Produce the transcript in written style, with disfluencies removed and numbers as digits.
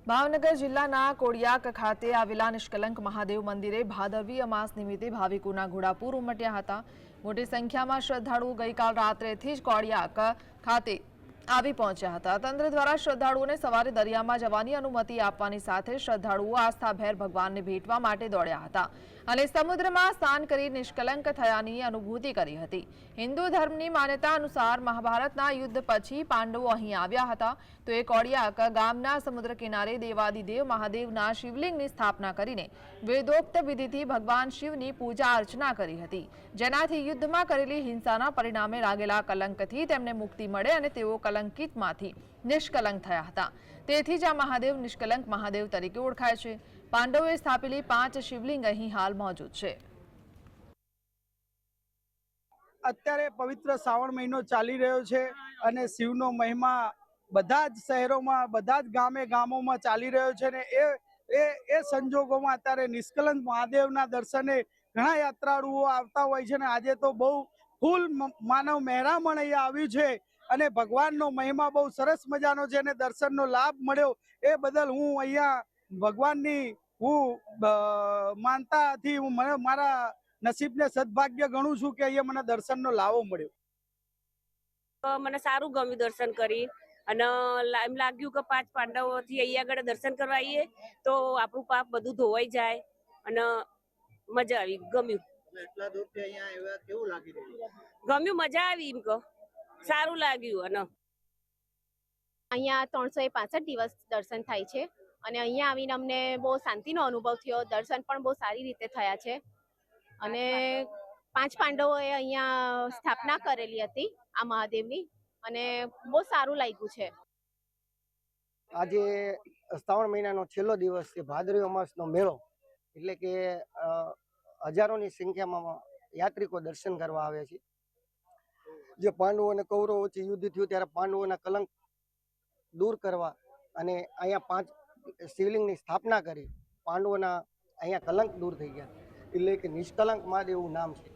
ભાવનગર જિલ્લાના કોડિયાક ખાતે આવેલા નિષ્કલંક મહાદેવ મંદિરે ભાદરવી અમાસ નિમિત્તે ભાવિકોના ઘોડાપૂર ઉમટ્યા હતા। મોટી સંખ્યામાં શ્રદ્ધાળુઓ ગઈકાલ રાત્રેથી જ કોડિયાક ખાતે આવી પહોંચ્યા હતા। તંત્ર દ્વારા શ્રદ્ધાળુઓને સવારે દરિયામાં જવાની અનુમતિ આપવાની સાથે શ્રદ્ધાળુઓ આસ્થાભેર ભગવાનને ભેટવા માટે દોડ્યા હતા અને સમુદ્રમાં સ્નાન કરી નિષ્કલંક થયાની અનુભૂતિ કરી હતી। હિન્દુ ધર્મની માન્યતા અનુસાર મહાભારતના યુદ્ધ પછી પાંડવો અહીં આવ્યા હતા તો એ કોડિયાક ગામના સમુદ્ર કિનારે દેવાદિદેવ મહાદેવના શિવલિંગની સ્થાપના કરીને વેદોક્ત વિધિથી ભગવાન શિવની પૂજા અર્ચના કરી હતી, જેનાથી યુદ્ધમાં કરેલી હિંસાના પરિણામે લાગેલા કલંકથી તેમને મુક્તિ મળે અને તેઓ કલંકિતમાંથી નિષ્કલંક થયા હતા। તેથી જ આ મહાદેવ નિષ્કલંક મહાદેવ તરીકે ઓળખાય છે। પાંડવોએ સ્થાપેલી 5 શિવલિંગ અહીં હાલ મોજૂદ છે। અત્યારે પવિત્ર શ્રાવણ મહિનો ચાલી રહ્યો છે અને શિવનો મહિમા બધા જ શહેરોમાં, બધા જ ગામોમાં ચાલી રહ્યો છે ને એ સંજોગોમાં અત્યારે નિષ્કલંક મહાદેવના દર્શને ઘણા યાત્રાળુઓ આવતા હોય છે ને આજે તો બહુ ફૂલ માનવ મહેરામણ અહીંયા આવ્યું છે અને ભગવાનનો મહિમા બહુ સરસ મજાનો છે અને દર્શનનો લાભ મળ્યો એ બદલ હું અહીંયા ભગવાનની માનતાથી હું મારા નસીબને સદભાગ્ય ગણું છું કે અહીંયા મને દર્શનનો લાવો મળ્યો। મને સારું ગમ્યું દર્શન કરી અને એમ લાગ્યું કે 5 પાંડવોથી અહીંયા આગળ દર્શન કરવા આવીએ તો આપણું પાપ બધું ધોવાઈ જાય અને મજા આવી, ગમ્યું। એટલા દૂરથી અહીંયા આવ્યા કેવું લાગી રહ્યું? ગમ્યું, મજા આવી, એમ કહો સારું લાગ્યું। અને અહીંયા 365 દિવસ દર્શન થાય છે અને અહીંયા આવીને અમને બહુ શાંતિનો અનુભવ થયો। દર્શન પણ બહુ સારી રીતે થયા છે અને 5 પાંડવોએ અહીંયા સ્થાપના કરેલી હતી આ મહાદેવની અને બહુ સારું લાગ્યું છે। આજે શ્રાવણ મહિનાનો છેલ્લો દિવસ છે, ભાદરવી અમાસનો મેળો, એટલે કે હજારોની સંખ્યામાં યાત્રિકો દર્શન કરવા આવે છે। જે પાંડવો અને કૌરવો વચ્ચે યુદ્ધ થયું ત્યારે પાંડવોના કલંક દૂર કરવા અને અહીંયા 5 શિવલિંગની સ્થાપના કરી પાંડવોના અહીંયા કલંક દૂર થઈ ગયા, એટલે કે નિષ્કલંક મહાદેવનું નામ છે।